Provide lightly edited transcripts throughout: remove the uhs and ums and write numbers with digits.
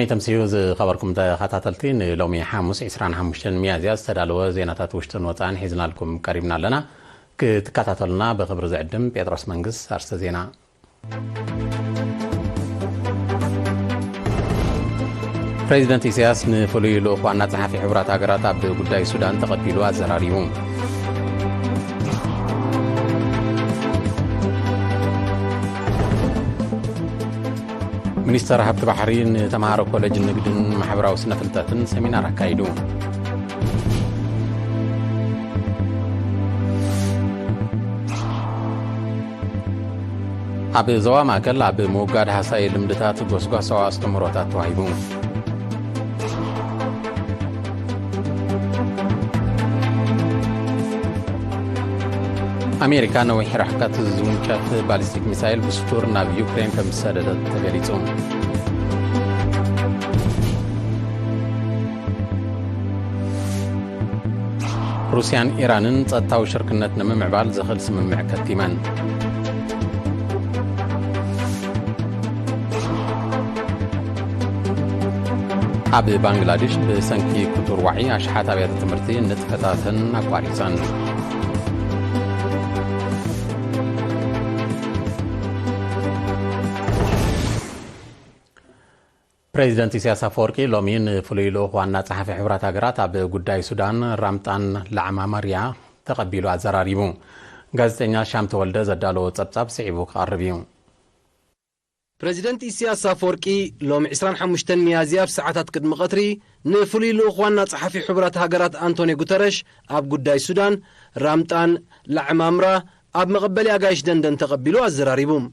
لومي تمسيوز خبركم تخاتلتين لومي حاموس 25 مياديا استدالوا زيناتات وشتن وطان حيزنا لكم قريبنا لنا كتكاتلنا بخبر زعدم بيتروس منقس أرست زينا بريزيدنت إسياس نفلوي لأخوانا صحافي حبرات هاجرات بقداي السودان تقبلوا الزراريهم ሚኒስተር ሀብት ባሕሪን ተማሃሮ ኮሌጅ ንግድን ማሕበራዊ ስነ ፍልጠትን ሰሚናር አካሂዱ። ኣብ ዞባ ማእከል ኣብ ምውጋድ ሃሳይ ልምድታት ጎስጓሳዊ ኣስተምህሮታት ተዋሂቡ። أمريكا نوعي حركات زونشات باليستيك ميسايل بسطور ناب يوكرين كمسادة تغريتون روسيان إيرانن تطاو شركنات نممع بال زخل سممع كتيمان أب بنغلاديش بسنكي كتور وعي أشحات أبيات تمرتي نتفتاتن أكواريسان بريزيدنت إسياس أفوركي لومين فليلو وانا صحافي حبرات هاجرات اب قداي السودان رامطان لعما مريا تقبلوا الزراريبو غازتنيا شام تولده زدالو صبصاب صعيبو قربيو بريزيدنت إسياس أفوركي لوم 25 ميازيا بساعات قدم قطري نفليلو وانا صحافي حبرات هاجرات أنتوني غوتريش اب قداي السودان رامطان لعما مرا اب مقبلي اغايش دندن تقبلوا الزراريبو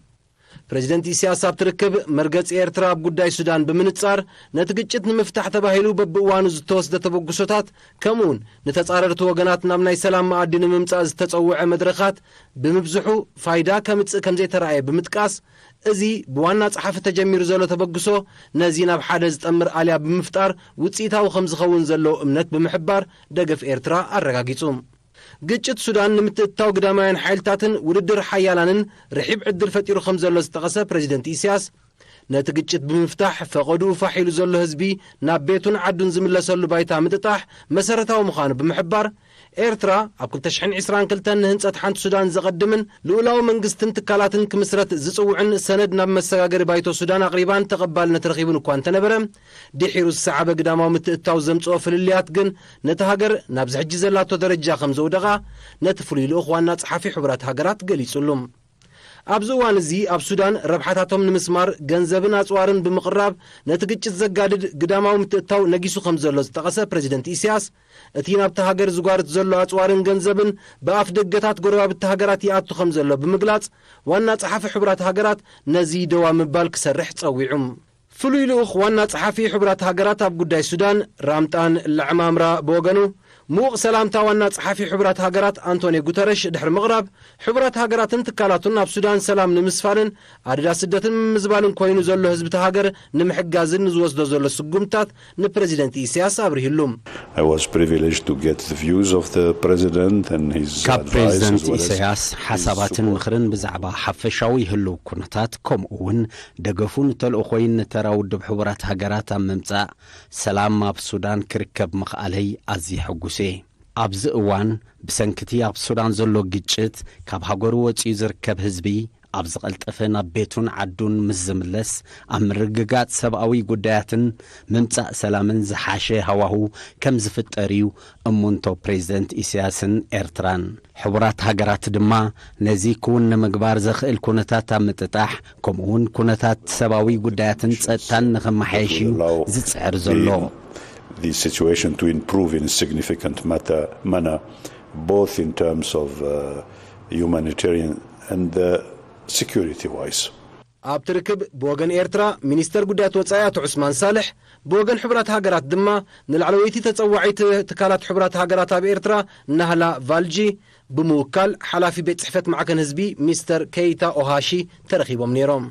بريزيدنت إسياس تركب مرقص إيرترا بقداي السودان بمنتصار نتقجت نمفتح تباهيلو ببوانو زتوسد تبقسوتات كمون نتصاررت وغنات نامناي سلام معدن ممصاز تتصوع مدرخات بمبزحو فايدا كمزي ترأي بمتقاس ازي بوانا صحافة تجمير زلو تبقسو نزينا بحادث تأمر آليا بمفتار وتصيتاو خمز خون زلو امنت بمحبار دقف إيرترا الرقاقيتوم قجت السودان نمتتاو قدامين حيلتاتن وددر حيالانن رحيب عدل فتيرو خمزلو استغسى بريزيدنت إسياس نتقجت بمفتاح فقدو فحيلو زلو هزبي نابيتون عدن زملسلو بايتا متطاح مسارتاو مخانو بمحبار إيرترا أبكل تشحن عسران كلتان هنسات حانت السودان زقدمن لولاو منقستن تكالاتن كمسرت زصوعن سند ناب مساقر بايتو السودان قريبان تقبالنا ترخيبن وكوان تنبرم دي حيرو السعابة قدامو متتاو زمصو فلليات قن نتهاجر نابز حجي زلاتو درجة خمزو دغا نتفلي لأخواننا صحافي حبرات هاجرات قليسولهم أبزوان زي أب السودان ربحاتهم نمسمار جنزبنا أسوارن بمقرب نتجت الزجاجد قدامهم متتاو نجيسو خمزلوز تقصى بريزيدنت إسياس اتينا بتهاجر زجارة زلو أسوارن جنزبن بأفدق جتات قرب بتهاجرات يأتو خمزلو بمقلاص وانا صحافي حبرات هاجرات نزيد ومبالك سرح تصويعهم فلويلو وانا صحافي حبرات هاجرات أب قداي السودان رامطان العمامرة بوغنو موق سلامتا وانا صحافي حبرات هاجرات أنتوني غوتريش دحر مغرب حبرات هاجرات انتقالاتنا بسودان سلام نمسفارن عددا سدتن مزبالن كوينو زلو حزب تهاجر نمحجازن زوسدو زلو سقمتات نبريزيدنت إسياس أبرهلوم I was privileged to get the views of the president and his advice as well as إسياس حساباتن مخرن بزعبا حفشاوي هلو كونتات كوم اون دقفون تلو خوين تراود بحبرات هاجرات ممتع سلام ما بسودان كركب مخالي أزي حقوسي أبز أوان بسنكتي أب السودان زلو جيتشت كاب هاجرو وتي زركب هزبي أبز قلتفنا بيتون عدون مزملس أمرققات سبقوي قداتن ممتع سلامن زحاشي هواهو كم زفت أريو أمونتو بريزيدنت إسياسن إيرتران حبرات هاجرات دما نزيكون مقبار زخل كونتات متتاح كمون كونتات سبقوي قداتن تسأتان نخم حيشيو زتسعر زلو the situation to improve in a significant manner, both in terms of humanitarian and security-wise. ኣብ ትርክብ ብወገን ኤርትራ ሚኒስተር ጉዳያት ወጻኢት ዑስማን ሳልሕ ብወገን ሕቡራት ሃገራት ድማ ንላዕለወይቲ ተጸዋዒት ትካላት ሕቡራት ሃገራት ኣብ ኤርትራ ናህላ ቫልጂ ብምውካል ሓላፊ ቤት ጽሕፈት ማዕከን ህዝቢ ሚስተር ከይታ ኦሃሺ ተረኺቦም ነይሮም።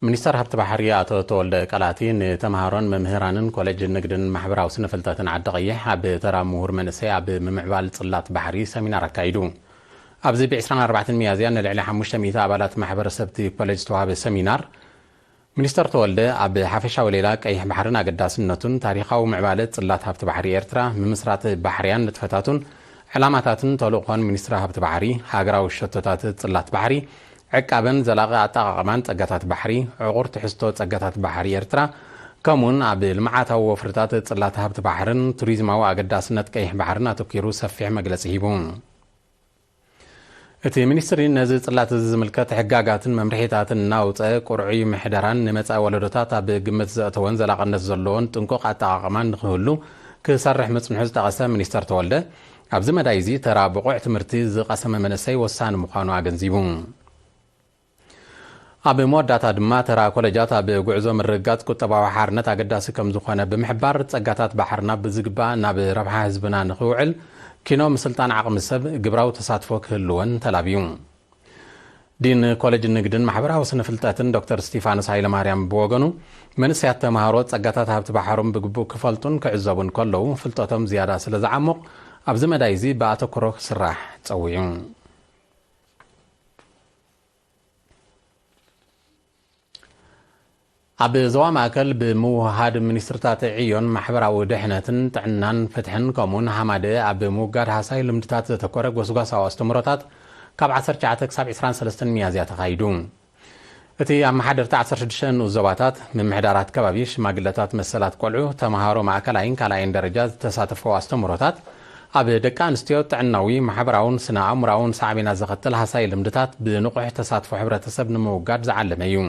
ሚኒስተር ሀብት ባሕሪ አቶ ተወልደ ቀላቲን ተማሃሮን መምህራንን ኮሌጅ ንግድን ማሕበራዊ ስነ ፍልጠትን ዓዲ ቀይሕ ኣብ ተራ ምሁር መንእሰይ ኣብ ምምዕባል ጽላት ባሕሪ ሰሚናር ኣካይዱ أبزي ب24 ميازيا نلعلي 500 أبالات محبرسبتي كوليج توهاب سمينار ሚኒስተር ተወልደ ኣብ ሓፈሻዊ ሌላ ቀይሕ ባሕርን ኣገዳስነቱን ታሪኻዊ ምዕባለ ጽላት ሃብቲ ባሕሪ ኤርትራ ምምስራት ባሕርያን ንጥፈታቱን ዕላማታትን ተልእኾን ሚኒስትሪ ሃብቲ ባሕሪ ሃገራዊ ሸቶታት ጽላት ባሕሪ ዕቃበን ዘላቒ ኣጠቓቕማን ጸጋታት ባሕሪ ዕቑር ትሕዝቶ ጸጋታት ባሕሪ ኤርትራ ከምኡን ኣብ ልምዓታዊ ወፍርታት ጽላት ሃብቲ ባሕርን ቱሪዝማዊ ኣገዳስነት ቀይሕ ባሕርን ኣተኪሩ ሰፊሕ መግለጺ ሂቡ እቲ ሚኒስትሪ ነዚ ጽላት ዝምልከት ሕጋጋትን መምርሒታትን እናውፀ ቁርዒ ምሕደራን ንመጻኢ ወለዶታት ኣብ ግምት ዘእተወን ዘላቕነት ዘለዎን ጥንቁቕ ኣጠቓቕማን ንኽህሉ ክሰርሕ ምጽንሑ ዝጠቐሰ ሚኒስተር ተወልደ ኣብዚ መዳይ እዚ ተራ ብቑዕ ትምህርቲ ዝቐሰመ መንእሰይ ወሳኒ ምዃኑ ኣገንዚቡ ኣብ መወዳእታ ድማ ተራ ኮሌጃት ኣብ ጉዕዞ ምርግጋጽ ቁጠባዊ ሓርነት ኣገዳሲ ከም ዝኾነ ብምሕባር ጸጋታት ባሕርና ብዝግባእ ናብ ረብሓ ህዝብና ንኽውዕል ኪኖ ምስልጣን ዓቕሚ ሰብ ግብራዊ ተሳትፎ ክህልወን ተላብዩ ዲን ኮሌጅ ንግድን ማሕበራዊ ስነ ፍልጠትን ዶክተር ስቲፋኖስ ሃይለማርያም ብወገኑ መንእሰያት ተማሃሮ ጸጋታት ሃብቲ ባሕሮም ብግቡእ ክፈልጡን ክዕዘቡን ከለዉ ፍልጠቶም ዝያዳ ስለ ዝዓሙቕ ኣብዚ መዳይ እዚ ብኣተኩሮ ክስራሕ ፀዊዑ ኣብ ዞባ ማእከል ብምውሃድ ሚኒስትርታት ዕዮን ማሕበራዊ ድሕነትን ጥዕናን ፍትሕን ከምኡን ሃማደ ኣብ ምውጋድ ሃሳይ ልምድታት ዘተኮረ ጎስጓሳዊ ኣስተምህሮታት ካብ 19 ክሳብ 23 ሚያዝያ ተኻይዱ እቲ ኣብ ማሕደርቲ 16 ንኡዞባታት ምምሕዳራት ከባቢ ሽማግለታት መሰላት ቆልዑ ተማሃሮ ማእከላይን ካልኣይን ደረጃ ዝተሳተፈ ኣስተምህሮታት ኣብ ደቂ ኣንስትዮ ጥዕናዊ ማሕበራውን ስነ ኣእምሮውን ሳዕቤናት ዘኸትል ሃሳይ ልምድታት ብንቑሕ ተሳትፎ ሕብረተሰብ ንምውጋድ ዝዓለመ እዩ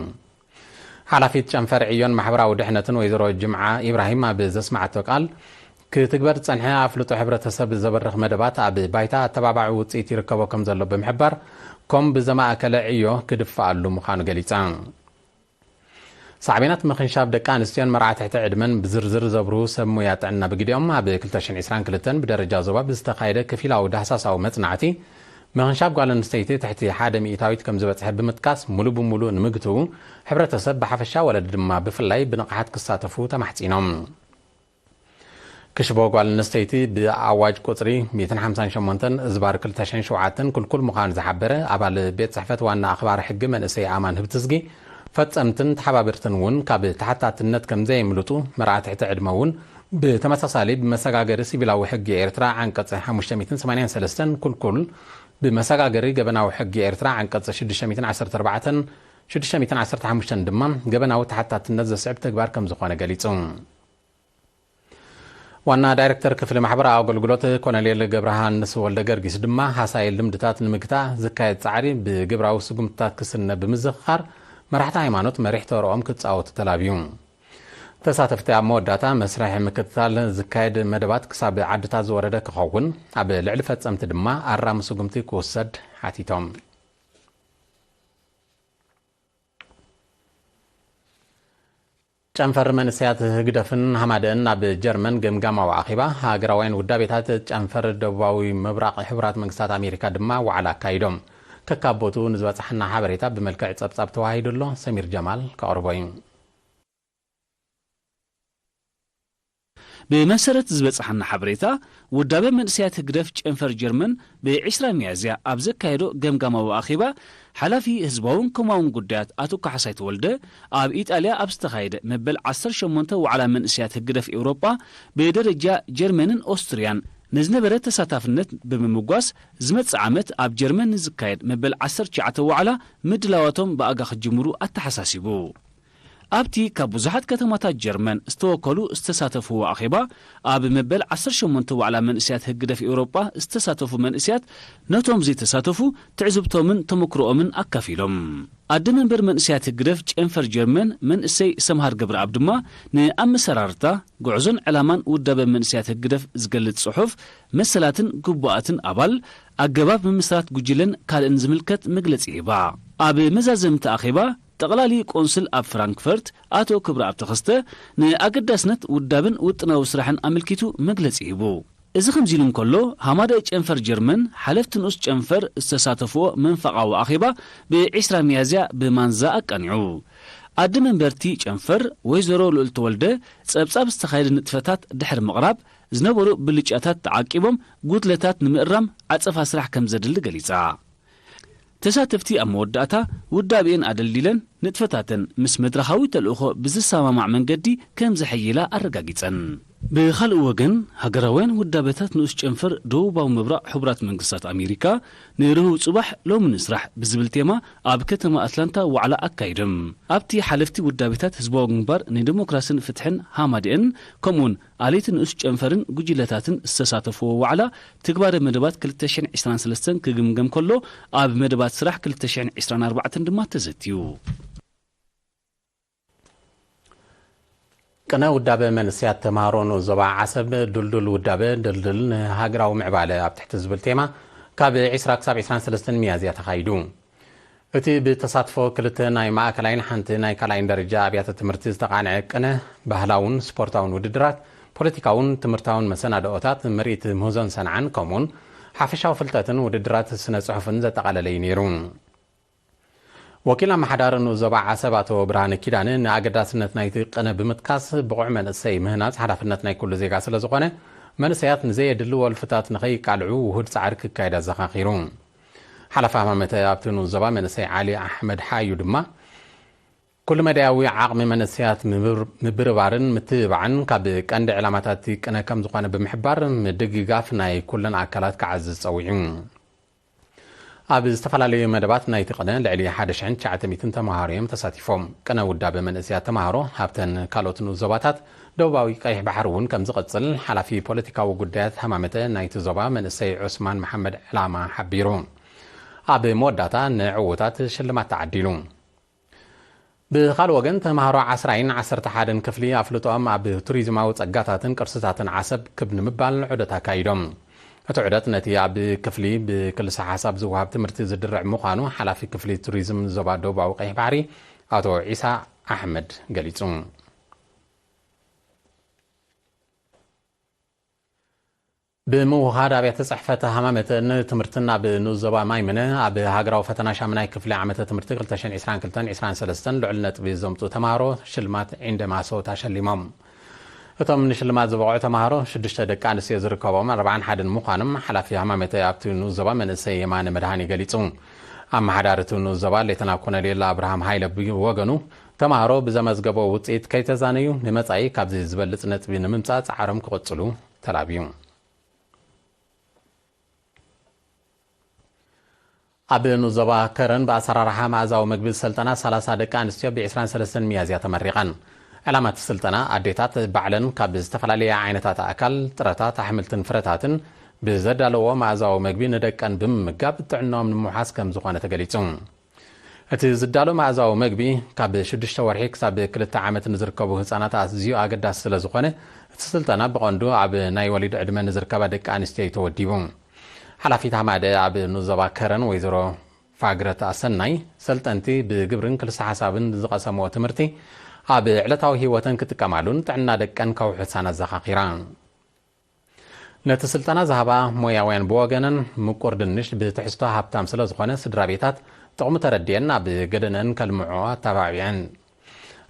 ሓላፊት ጨንፈር ዕዮን ማሕበራዊ ድሕነትን ወይዘሮ ጅምዓ ኢብራሂም ኣብ ዘስማዓቶ ቃል ክትግበር ጸንሐ ኣፍልጦ ሕብረተሰብ ዘበርኽ መደባት ኣብ ባይታ ኣተባባዒ ውፅኢት ይርከቦ ከም ዘሎ ብምሕባር ከም ብዘማእከለ ዕዮ ክድፋኣሉ ምዃኑ ገሊጻ ሳዕቤናት ምኽንሻብ ደቂ ኣንስትዮን መርዓትሕቲ ዕድመን ብዝርዝር ዘብርሁ ሰብ ሞያ ጥዕና ብግዲኦም ኣብ 2022 ብደረጃ ዞባ ብዝተኻየደ ክፊላዊ ዳህሳሳዊ መጽናዕቲ ምኽንሻብ ጓል ኣንስተይቲ ትሕቲ 1 ሚእታዊት ከም ዝበጽሐ ብምጥቃስ ሙሉ ብምሉእ ንምግትኡ ሕብረተሰብ ብሓፈሻ ወለዲ ድማ ብፍላይ ብንቕሓት ክሳተፉ ተማሕጺኖም ክሽቦ ጓል ኣንስተይቲ ብኣዋጅ ቁጽሪ 158 ዝባር 2007 ክልኩል ምዃኑ ዝሓበረ ኣባል ቤት ጽሕፈት ዋና ኣኽባሪ ሕጊ መንእሰይ ኣማን ህብትዝጊ ፈጸምትን ተሓባብርትን እውን ካብ ተሓታትነት ከም ዘይምልጡ መርዓትሕቲ ዕድመ እውን ብተመሳሳሊ ብመሰጋገሪ ሲቪላዊ ሕጊ ኤርትራ ዓንቀጽ 583 ክልኩል بمساغاري جبناو حق إيرترا عن قصة 614 615 ድማ ገበናዊ ተሓታትነት ዘስዕብ ተግባር ከም ዝኾነ ገሊጹም ዋና ዳይሬክተር ክፍሊ ማሕበራዊ ኣገልግሎት ኮሎኔል ገብረሃንስ ወልደ ገርጊስ ድማ ሃሳይ ልምድታት ንምግታእ ዝካየድ ጻዕሪ ብግብራዊ ስጉምትታት ክስነ ብምዝኻር መራሕቲ ሃይማኖት መሪሕ ተርኦም ክጻወቱ ተላብዩ ተሳተፍቲ ኣብ መወዳእታ መስርሕ ምክትታል ዝካየድ መደባት ክሳብ ዓድታት ዝወረደ ክኸውን ኣብ ልዕሊ ፈጸምቲ ድማ ኣራሚ ስጉምቲ ክውሰድ ሓቲቶም ጨንፈር መንእሰያት ህግደፍን ሃማደን ኣብ ጀርመን ገምጋማዊ ኣኺባ ሃገራውያን ውዳቤታት ጨንፈር ደቡባዊ ምብራቕ ሕብራት መንግስታት ኣሜሪካ ድማ ዋዕላ ኣካይዶም ከካቦቱ ንዝበፅሐና ሓበሬታ ብመልክዕ ጸብጻብ ተዋሂዱሎ ሰሚር ጀማል ከቕርቦ እዩ بمسارة زبطحنا حبريتا ودابا منسيات هجرف ጨንፈር ጀርመን ب20 ሚያዝያ ኣብ ዘካየዶ ገምጋማዊ ኣኺባ ሓላፊ ህዝባውን ከማውን ጉዳያት ኣቶ ካሕሳይ ተወልደ ኣብ ኢጣልያ ኣብ ዝተኻየደ መበል 18 ዋዕላ መንስያት ህግደፍ ኤውሮጳ በደረጃ ጀርመንን ኦስትሪያን ንዝነበረ ተሳታፍነት ብምምጓስ ዝመጽእ ዓመት ኣብ ጀርመን ዝካየድ መበል 19 ዋዕላ ምድላዋቶም በኣጋ ክጅምሩ ኣተሓሳሲቡ ኣብቲ ካብ ብዙሓት ከተማታት ጀርመን ዝተወከሉ ዝተሳተፉ ኣኺባ ኣብ መበል 18 ዋዕላ መንእስያት ህግደፍ ኤውሮጳ ዝተሳተፉ መንእስያት ነቶም ዘይተሳተፉ ትዕዝብቶምን ተመክሮኦምን ኣካፊሎም ኣደ መንበር መንእስያት ህግደፍ ጨንፈር ጀርመን መንእሰይ ሰምሃር ገብረኣብ ድማ ንኣመሰራርታ ጉዕዞን ዕላማን ውዳበ መንእስያት ህግደፍ ዝገልጽ ጽሑፍ መሰላትን ግቡኣትን ኣባል ኣገባብ ምምስራት ጉጅለን ካልእን ዝምልከት መግለጺ ሂባ ኣብ መዛዘምቲ ኣኺባ ጠቕላሊ ቆንስል ኣብ ፍራንክፈርት ኣቶ ክብረኣብ ተኸስተ ንኣገዳስነት ውዳብን ውጥናዊ ስራሕን ኣመልኪቱ መግለጺ ሂቡ እዚ ከምዚ ኢሉ እንከሎ ሃማደ ጨንፈር ጀርመን ሓለፍቲ ንኡስ ጨንፈር ዝተሳተፍዎ መንፈቓዊ ኣኺባ ብ20 ሚያዝያ ብማንዛ ኣቃኒዑ ኣደ መንበርቲ ጨንፈር ወይዘሮ ልዕልቲ ወልደ ጸብጻብ ዝተኻየደ ንጥፈታት ድሕሪ ምቕራብ ዝነበሩ ብልጫታት ተዓቂቦም ጉድለታት ንምእራም ዓጸፋ ስራሕ ከም ዘድሊ ገሊጻ ተሳተፍቲ ኣብ መወዳእታ ውዳብኤን ኣደልዲለን ንጥፈታተን ምስ መድረኻዊ ተልእኾ ብዝሰማማዕ መንገዲ ከም ዝሕይላ ኣረጋጊጸን ብኻልእ ወገን ሃገራውያን ውዳበታት ንኡስ ጨንፈር ደቡባዊ ምብራቕ ሕቡራት መንግስታት ኣሜሪካ ንርህው ጽባሕ ሎሚ ንስራሕ ብዝብል ቴማ ኣብ ከተማ ኣትላንታ ዋዕላ ኣካይዶም ኣብቲ ሓለፍቲ ውዳበታት ህዝባዊ ግንባር ንዲሞክራስን ፍትሕን ሃማድአን ከምኡውን ኣሌት ንኡስ ጨንፈርን ጉጅለታትን ዝተሳተፍዎ ዋዕላ ትግባረ መደባት 2023 ክግምገም ከሎ ኣብ መደባት ስራሕ 2024 ድማ ተዘትዩ ቅነ ውዳበ መንስያት ተማሃሮን ዞባ ዓሰብ ድልድል ውዳበ ድልድል ሃገራዊ ምዕባለ ኣብ ትሕቲ ዝብል ቴማ ካብ 20 ክሳብ 23 ሚያዝያ ተኻይዱ እቲ ብተሳትፎ ክልተ ናይ ማእከላይን ሓንቲ ናይ ካልኣይን ደረጃ ኣብያተ ትምህርቲ ዝተቃንዐ ቅነ ባህላውን ስፖርታውን ውድድራት ፖለቲካውን ትምህርታውን መሰናድኦታት ምርኢት ምህዞን ሰንዓን ከምኡውን ሓፈሻዊ ፍልጠትን ውድድራት ስነ ጽሑፍን ዘጠቃለለ ነይሩ ወኪል ኣመሓዳር ዞባ ዓሰብ ኣቶ ብርሃነ ኪዳነ ንኣገዳስነት ናይቲ ቅነ ብምጥቃስ ብቑዕ መንእሰይ ምህናፅ ሓላፍነት ናይ ኩሉ ዜጋ ስለ ዝኾነ መንእሰያት ንዘየድሊ ወልፍታት ንኸይቃልዑ ውሁድ ጻዕሪ ክካየድ ኣዘኻኺሩ ሓላፊ ሃማመተ ኣብቲ ዞባ መንእሰይ ዓሊ ኣሕመድ ሓዩ ድማ ኩሉ መድያዊ ዓቕሚ መንእሰያት ምብርባርን ምትብባዕን ካብ ቀንዲ ዕላማታት ቅነ ከም ዝኾነ ብምሕባር ምድግጋፍ ናይ ኩለን ኣካላት ክዓዝዝ ፀዊዑ ኣብ ዝተፈላለዩ መደባት ናይቲ ቅነ ልዕሊ 1900 ተማሃሮ እዮም ተሳቲፎም ቅነ ውዳበ መንእሰያት ተማሃሮ ሃብተን ካልኦትን ዞባታት ደቡባዊ ቀይሕ ባሕር እውን ከም ዝቕፅል ሓላፊ ፖለቲካዊ ጉዳያት ሃማመተ ናይቲ ዞባ መንእሰይ ዑስማን መሐመድ ዕላማ ሓቢሩ ኣብ መወዳእታ ንዕውታት ሽልማት ተዓዲሉ ብኻልእ ወገን ተማሃሮ 10ን 11 ክፍሊ ኣፍልጦም ኣብ ቱሪዝማዊ ጸጋታትን ቅርስታትን ዓሰብ ክብ ንምባል ዑደት ኣካይዶም እቲ ዑደት ነቲ ኣብ ክፍሊ ብክልሲ ሓሳብ ዝወሃብ ትምህርቲ ዝድርዕ ምዃኑ ሓላፊ ክፍሊ ቱሪዝም ዞባ ደቡባዊ ቀይሕ ባሕሪ ኣቶ ዒሳ ኣሕመድ ገሊጹ ብምውሃድ ኣብያተ ጽሕፈት ሃማመተ ትምህርትን ኣብ ንዞባ ማይመነ ኣብ ሃገራዊ ፈተና ሻምናይ ክፍሊ ዓመተ ትምህርቲ 2022-2023 ልዑል ነጥቢ ዘምፁ ተማሃሮ ሽልማት ዒንደማሶ ተሸሊሞም እቶም ንሽልማት ዝበቕዑ ተማሃሮ 6 ደቂ ኣንስትዮ ዝርከቦም 41 ምዃኖም ሓላፊ ሃማመተ ኣብቲ ንዞባ መንእሰይ የማነ መድሃኒ ገሊጹ ኣመሓዳሪ እቲ ንዞባ ሌተና ኮሎኔል ኣብርሃም ሃይለ ወገኑ ተማሃሮ ብዘመዝገቦ ውፅኢት ከይተዛነዩ ንመጻኢ ካብዚ ዝበልፅ ነጥቢ ንምምጻእ ጻዕሮም ክቕጽሉ ተላብዩ ኣብ ንዞባ ከረን ብኣሰራርሓ ማእዛዊ መግቢ ስልጠና 30 ደቂ ኣንስትዮ ብ23 ሚያዝያ ተመሪቐን ዕላማት ስልጠና ኣዴታት ባዕለን ካብ ዝተፈላለየ ዓይነታት ኣካል ጥረታት ኣሕምልትን ፍረታትን ብዘዳለዎ ማእዛዊ መግቢ ንደቀን ብምምጋብ ጥዕናኦም ንምውሓስ ከም ዝኾነ ተገሊጹ እቲ ዝዳሎ ማእዛዊ መግቢ ካብ 6 ወርሒ ክሳብ 2 ዓመት ንዝርከቡ ህፃናት ኣዝዩ ኣገዳሲ ስለ ዝኾነ እቲ ስልጠና ብቐንዱ ኣብ ናይ ወሊድ ዕድመ ንዝርከባ ደቂ ኣንስትዮ ተወዲቡ ሓላፊት ሃማደ ኣብ ንዞባ ከረን ወይዘሮ ፋግረት ኣሰናይ ሰልጠንቲ ብግብርን ክልሲ ሓሳብን ዝቐሰምዎ ትምህርቲ ኣብ ዕለታዊ ህይወተን ክጥቀማሉን ጥዕና ደቀን ከውሕሳና ዘኻኺራ ነቲ ስልጠና ዝሃባ ሞያውያን ብወገነን ምቁር ድንሽ ብትሕዝቶ ሃብታም ስለ ዝኾነ ስድራ ቤታት ጥቕሙ ተረድየን ኣብ ገደነን ከልምዖ ኣተባቢዐን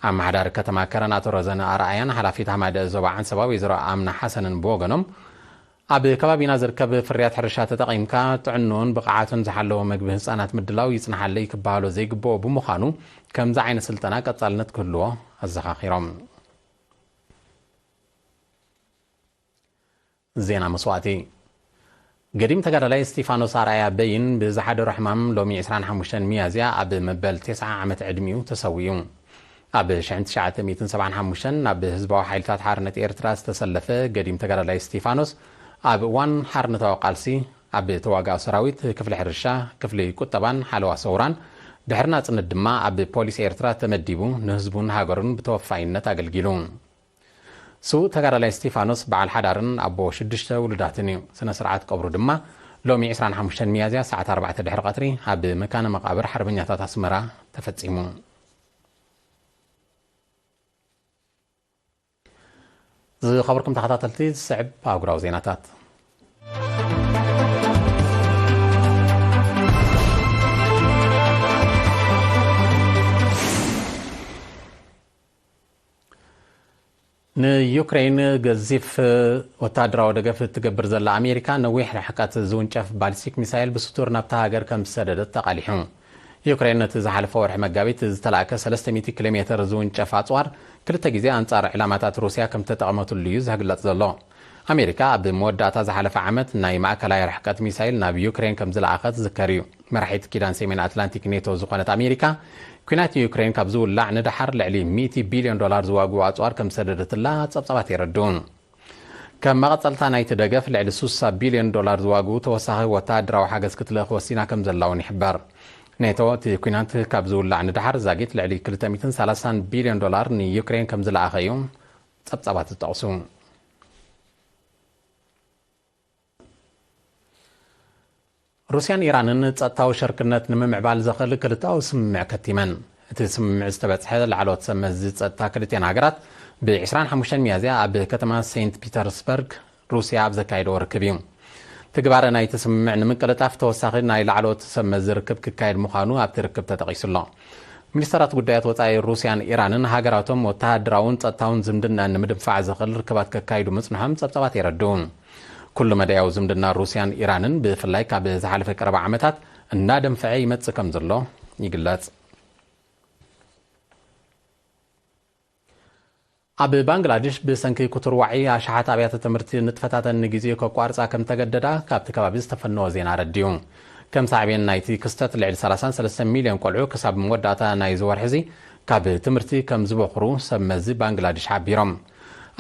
ኣመሓዳሪ ከተማ ከረን ኣቶ ሮዘነ ኣርኣያን ሓላፊት ሃማደ ዞባ ዓንሰባ ወይዘሮ ኣምና ሓሰንን ብወገኖም ኣብ ከባቢና ዝርከብ ፍርያት ሕርሻ ተጠቒምካ ጥዕንኡን ብቕዓቱን ዝሓለወ መግቢ ህፃናት ምድላው ይጽናሓለይ ክበሃሎ ዘይግብኦ ብምዃኑ ከምዚ ዓይነት ስልጠና ቀጻልነት ክህልዎ ኣዘኻኺሮም ዜና መስዋእቲ ገዲም ተጋዳላይ ስቲፋኖስ ኣርኣያ በይን ብዝሓደሮ ሕማም ሎሚ 25 ሚያዝያ ኣብ መበል 9 ዓመት ዕድሚኡ ተሰዊዩ ኣብ 1975 ናብ ህዝባዊ ሓይልታት ሓርነት ኤርትራ ዝተሰለፈ ገዲም ተጋዳላይ ስቲፋኖስ ኣብ እዋን ሓርነታዊ ቃልሲ ኣብ ተዋጋኢ ሰራዊት ክፍሊ ሕርሻ ክፍሊ ቁጠባን ሓለዋ ሰውራን ድሕሪ ናጽነት ድማ ኣብ ፖሊስ ኤርትራ ተመዲቡ ንህዝቡን ሃገሩን ብተወፋይነት ኣገልጊሉ ስው ተጋዳላይ ስቲፋኖስ በዓል ሓዳርን ኣቦ 6 ውሉዳትን እዩ ስነ ስርዓት ቀብሩ ድማ ሎሚ 25 ሚያዝያ ሰዓት 4 ድሕሪ ቀትሪ ኣብ መካነ መቃብር ሓርበኛታት ኣስመራ ተፈጺሙ ዝኸበርኩም ተኸታተልቲ ዝስዕብ ኣህጉራዊ ዜናታት ንዩክሬን ገዚፍ ወታደራዊ ደገፍ ትገብር ዘላ ኣሜሪካ ነዊሕ ርሕቀት ዝውንጨፍ ባሊስቲክ ሚሳይል ብስቱር ናብታ ሃገር ከም ዝሰደደት ተቃሊሑ ዩክሬን ነቲ ዝሓለፈ ወርሒ መጋቢት ዝተላእከ 300 ኪሎ ሜትር ዝውንጨፍ ኣጽዋር ክልተ ግዜ ኣንጻር ዕላማታት ሩስያ ከም ተጠቐመትሉ እዩ ዝግለጽ ዘሎ ኣሜሪካ ኣብ መወዳእታ ዝሓለፈ ዓመት ናይ ማእከላይ ርሕቀት ሚሳይል ናብ ዩክሬን ከም ዝለኣኸት ዝከር እዩ መራሒት ኪዳን ሰሜን ኣትላንቲክ ኔቶ ዝኾነት ኣሜሪካ ኩናት ዩክሬን ካብ ዝውላዕ ንድሓር ልዕሊ $100 ቢልዮን ዝዋግኡ ኣጽዋር ከም ሰደደትላ ጸብጻባት የረድኡን ከም መቐጸልታ ናይቲ ደገፍ ልዕሊ $60 ቢልዮን ዝዋግኡ ተወሳኺ ወታደራዊ ሓገዝ ክትልእኽ ወሲና ከም ዘላውን ይሕበር ኔቶ እቲ ኩናት ካብ ዝውላዕ ንድሓር ዛጊት ልዕሊ $230 ቢልዮን ንዩክሬን ከም ዝለኣኸ እዩ ጸብጻባት ዝጠቕሱ ሩስያን ኢራንን ጸጥታዊ ሸርክነት ንምምዕባል ዘኽእል ክልተኣዊ ስምምዕ ከቲመን እቲ ስምምዕ ዝተበጽሐ ላዕለዎት ሰመዚ ጸጥታ ክልቴን ሃገራት ብ25 ሚያዝያ ኣብ ከተማ ሴንት ፒተርስበርግ ሩስያ ኣብ ዘካየደዎ ርክብ እዩ ትግባረ ናይቲ ስምምዕ ንምቅልጣፍ ተወሳኺ ናይ ላዕለዎት ሰመዚ ርክብ ክካየድ ምዃኑ ኣብቲ ርክብ ተጠቒሱሎ ሚኒስትራት ጉዳያት ወጻኢ ሩስያን ኢራንን ሃገራቶም ወተሃደራውን ጸጥታውን ዝምድና ንምድንፋዕ ዘኽእል ርክባት ከካይዱ ምጽንሖም ጸብጻባት የረድኡን ኩሉ መደያዊ ዝምድና ሩስያን ኢራንን ብፍላይ ካብ ዝሓለፈ ቀረባ ዓመታት እናደንፍዐ ይመጽእ ከም ዘሎ ይግለጽ ኣብ ባንግላዴሽ ብሰንኪ ኩቱር ዋዒ ኣሽሓት ኣብያተ ትምህርቲ ንጥፈታተን ንግዜ ከቋርፃ ከም ተገደዳ ካብቲ ከባቢ ዝተፈነወ ዜና ረድዩ ከም ሳዕቤን ናይቲ ክስተት ልዕሊ 33 ሚልዮን ቆልዑ ክሳብ መወዳእታ ናይ ዝወርሒ ካብ ትምህርቲ ከም ዝበኽሩ ሰብ መዚ ባንግላዴሽ ሓቢሮም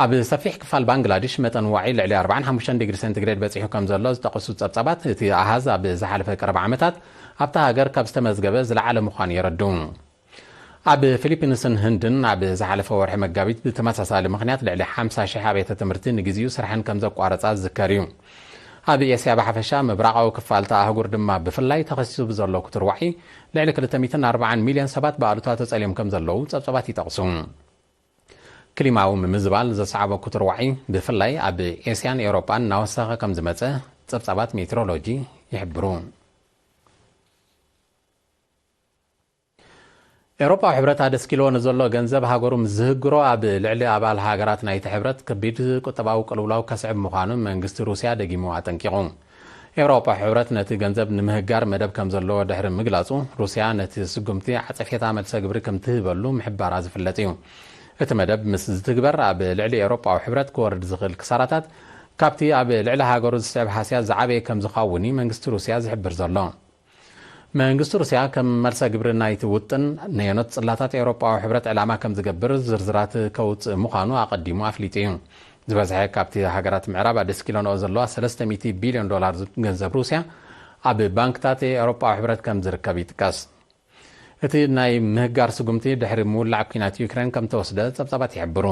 ኣብ ሰፊሕ ክፋል ባንግላዴሽ መጠን ዋዒ ልዕሊ 45 ዲግሪ ሴንቲግሬድ በፂሑ ከም ዘሎ ዝጠቕሱ ጸብጻባት እቲ ኣሃዝ ኣብ ዝሓለፈ ቀረባ ዓመታት ኣብታ ሃገር ካብ ዝተመዝገበ ዝለዓለ ምዃኑ የረድኡ ኣብ ፊሊፒንስን ህንድን ኣብ ዝሓለፈ ወርሒ መጋቢት ብተመሳሳሊ ምኽንያት ልዕሊ 50,000 ኣብያተ ትምህርቲ ንግዜኡ ስርሐን ከም ዘቋረፃ ዝዝከር እዩ ኣብ ኤስያ ብሓፈሻ ምብራቃዊ ክፋልታ ኣህጉር ድማ ብፍላይ ተኸሲሱ ብዘሎ ኩቱር ዋዒ ልዕሊ 240 ሚልዮን ሰባት ብኣሉታ ተጸሊዮም ከም ዘለዉ ጸብጻባት ይጠቕሱ ክሊማዊ ምምዝባል ዘሰዓበ ኩቱር ዋዒ ብፍላይ ኣብ ኤስያን ኤውሮፓን እናወሰኸ ከም ዝመፀ ጸብጻባት ሜትሮሎጂ ይሕብሩ ኤውሮፓዊ ሕብረት ኣደስኪሎ ንዘሎ ገንዘብ ሃገሩ ዝህግሮ ኣብ ልዕሊ ኣባል ሃገራት ናይቲ ሕብረት ከቢድ ቁጠባዊ ቅልውላው ከስዕብ ምዃኑ መንግስቲ ሩስያ ደጊሙ ኣጠንቂቑ ኤውሮፓዊ ሕብረት ነቲ ገንዘብ ንምህጋር መደብ ከም ዘለዎ ድሕሪ ምግላጹ ሩስያ ነቲ ስጉምቲ ዓጸፌታ መልሰ ግብሪ ከም ትህበሉ ምሕባራ ዝፍለጥ እዩ እቲ መደብ ምስ ዝትግበር ኣብ ልዕሊ ኤውሮፓዊ ሕብረት ክወርድ ዝኽእል ክሳራታት ካብቲ ኣብ ልዕሊ ሃገሩ ዝስዕብ ሃስያ ዝዓበየ ከም ዝኸውን መንግስቲ ሩስያ ዝሕብር ዘሎ መንግስቲ ሩስያ ከም መልሰ ግብሪ ናይቲ ውጥን ነየኖት ጽላታት ኤውሮፓዊ ሕብረት ዕላማ ከም ዝገብር ዝርዝራት ከውፅእ ምዃኑ ኣቐዲሙ ኣፍሊጡ እዩ ዝበዝሐ ካብቲ ሃገራት ምዕራብ ኣደስኪሎንኦ ዘለዋ $300 ቢልዮን ገንዘብ ሩስያ ኣብ ባንክታት ኤውሮፓዊ ሕብረት ከም ዝርከብ ይጥቀስ እቲ ናይ ምህጋር ስጉምቲ ድሕሪ ምውላዕ ኩናት ዩክሬን ከም ተወስደ ጸብጻባት ይሕብሩ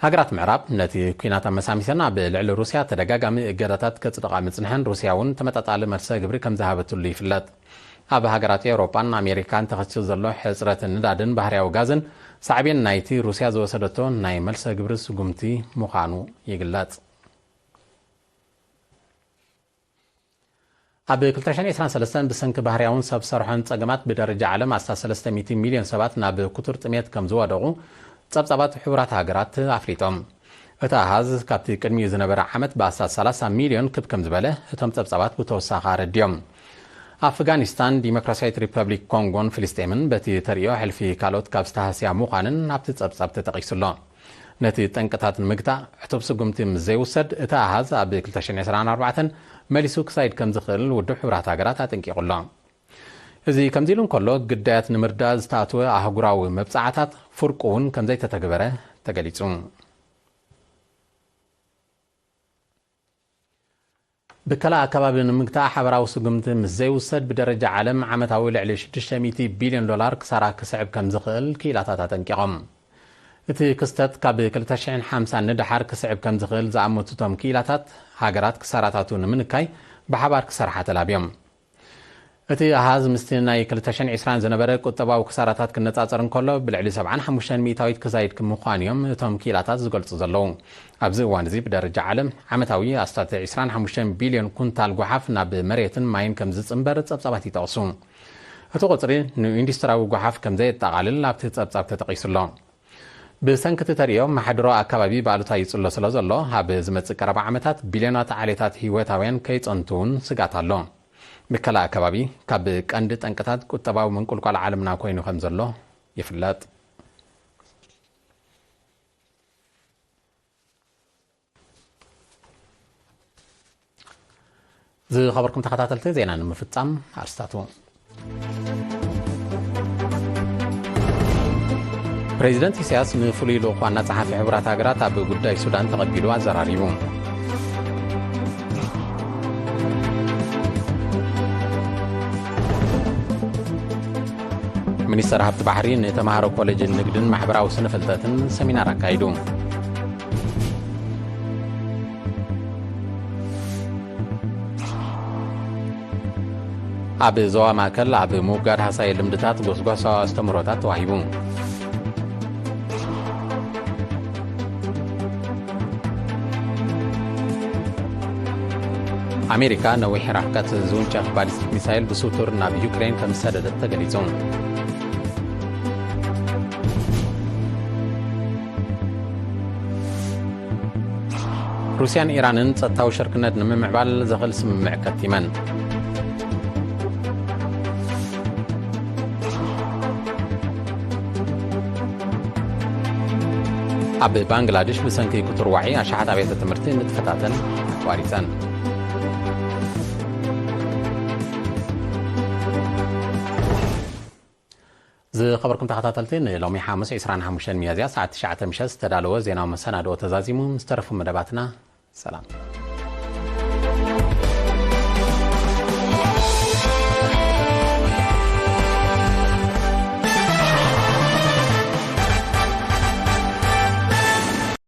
ሃገራት ምዕራብ ነቲ ኩናት ኣመሳሚሰን ኣብ ልዕሊ ሩስያ ተደጋጋሚ እገዳታት ከጽድቓ ምጽንሐን ሩስያ እውን ተመጣጣሊ መልሰ ግብሪ ከም ዝሃበትሉ ይፍለጥ ኣብ ሃገራት ኤውሮፓን ኣሜሪካን ተኸሲሱ ዘሎ ሕፅረት ንዳድን ባህርያዊ ጋዝን ሳዕቤን ናይቲ ሩስያ ዝወሰደቶ ናይ መልሰ ግብሪ ስጉምቲ ምዃኑ ይግለጽ ኣብ 2023 ብሰንኪ ባህርያውን ሰብ ሰርሖን ጸገማት ብደረጃ ዓለም 300 ሚልዮን ሰባት ናብ ኩቱር ጥሜት ከም ዝወደቑ ጸብጻባት ሕቡራት ሃገራት ኣፍሊጦም እቲ ኣሃዝ ካብቲ ቅድሚኡ ዝነበረ ዓመት ብ30 ሚልዮን ክብ ከም ዝበለ እቶም ጸብጻባት ብተወሳኺ ረድዮም ኣፍጋኒስታን ዲሞክራሲያዊት ሪፐብሊክ ኮንጎን ፍልስጤምን በቲ ተርእዮ ሕልፊ ካልኦት ካብ ዝተሃስያ ምዃንን ኣብቲ ጸብጻብ ተጠቒሱሎ ነቲ ጠንቅታት ንምግታእ ሕቱብ ስጉምቲ ምስ ዘይውሰድ እቲ ኣሃዝ ኣብ 2024 መሊሱ ክሳይድ ከም ዝኽእል ውድብ ሕቡራት ሃገራት ኣጠንቂቑሎ እዚ ከምዚ ኢሉ እንከሎ ግዳያት ንምርዳእ ዝተኣተወ ኣህጉራዊ መብጻዕታት ፍርቁ እውን ከም ዘይተተግበረ ተገሊጹ ብከላ ኣከባቢ ንምግታእ ሓበራዊ ስጉምቲ ምስ ዘይውሰድ ብደረጃ ዓለም ዓመታዊ ልዕሊ $600 ቢልዮን ክሳራ ክስዕብ ከም ዝኽእል ክኢላታት ኣጠንቂቖም እቲ ክስተት ካብ 2050 ንድሓር ክስዕብ ከም ዝኽእል ዝኣመቱቶም ክኢላታት ሃገራት ክሳራታቱ ንምንካይ ብሓባር ክሰርሓ ተላብዮም እቲ ኣሃዝ ምስቲ ናይ 2020 ዝነበረ ቁጠባዊ ክሳራታት ክነጻጸር እንከሎ ብልዕሊ 75 ሚእታዊት ክዛይድ ምዃኑ እዮም እቶም ክኢላታት ዝገልጹ ዘለዉ ኣብዚ እዋን እዚ ብደረጃ ዓለም ዓመታዊ ኣስታት 25 ቢልዮን ኩንታል ጓሓፍ ናብ መሬትን ማይን ከም ዝጽምበር ጸብጻባት ይጠቕሱ እቲ ቁጽሪ ንኢንዱስትሪያዊ ጓሓፍ ከም ዘየጠቓልል ኣብቲ ጸብጻብ ተጠቒሱሎ بسنكت تريوم محدرو أكبابي بالوتا يصلو سلو زلو هاب زمتص قرب عامتات بليونات عاليتات هيوتاوين كيصنتون سغات الله مكلا أكبابي كاب قند طنقتات قطباو منقلقال عالمنا كوينو خم زلو يفلط زي خبركم تخاتلت زينا نمفصام ارستاتو بريزيدنت إسياس نفولي لو خوانا صحافي حبرات هاجرات اب ጉዳይ ሱዳን ተቀቢሉ አዘራሪቡ ሚኒስተር ሀብት ባህሪ የተማሃሮ ኮሌጅ ንግድን ማህበራዊ ስነ ፍልጠትን ሰሚናር አካሂዱ አብ ዞዋ ማከል አብ ሙጋድ ሐሳይ ልምድታት ጎስጓሳ አስተምሮታት ተዋሂቡ أمريكا نوي حركات زونجة باليستيك ميسايل بسوتورنا بيوكرين كمسادة تغليزون روسيان إيرانن تصتاو شركنات نممعبال زغل سممع كتيمان أب بانغلاديش بسنكي كتر وعي أشعات عبيت التمرتين نتفتاتن واريزان زي خبركم تخاتلتين لومي حامس 25 مياديا ساعة 9 مشاز تدالو زينا ومسانا دو تزازيمو مسترفو مدباتنا سلام